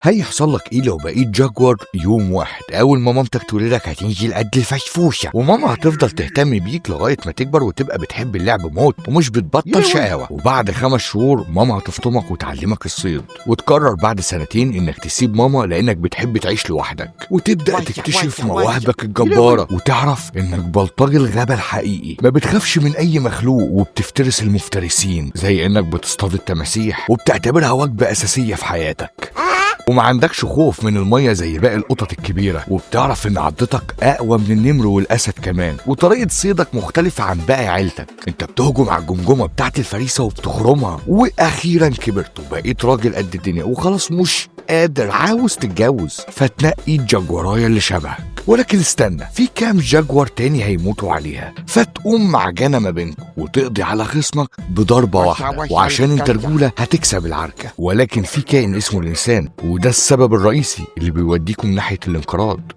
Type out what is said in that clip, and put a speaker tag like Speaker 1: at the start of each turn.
Speaker 1: هيحصل لك ايه لو بقيت جاكور يوم واحد؟ اول ما مامتك تولدك هتنزل قد الفشفوشه، وماما هتفضل تهتم بيك لغايه ما تكبر وتبقى بتحب اللعب موت ومش بتبطل شقاوه. وبعد 5 شهور ماما هتفطمك وتعلمك الصيد، وتقرر بعد 2 انك تسيب ماما لانك بتحب تعيش لوحدك، وتبدا تكتشف مواهبك الجباره وتعرف انك بلطجي الغابه الحقيقي. ما بتخافش من اي مخلوق وبتفترس المفترسين، زي انك بتصطاد التماسيح وبتعتبرها وجبه اساسيه في حياتك. وما عندكش خوف من المية زي باقي القطط الكبيرة، وبتعرف ان عضتك اقوى من النمر والاسد كمان، وطريقة صيدك مختلفة عن باقي عيلتك. انت بتهجم على الجمجمة بتاعت الفريسة وبتخرمها. واخيرا كبرت وبقيت راجل قد الدنيا وخلاص مش قادر عاوز تتجوز، فتنقي الجاجوراية اللي شبهك. ولكن استنى، في كام جاجوار تاني هيموتوا عليها، فتقوم معجنة ما بينكم وتقضي على خصمك بضربة واحدة. وعشان انت رجولة هتكسب العركة. ولكن في كائن اسمه الانسان، وده السبب الرئيسي اللي بيوديكم ناحية الانقراض.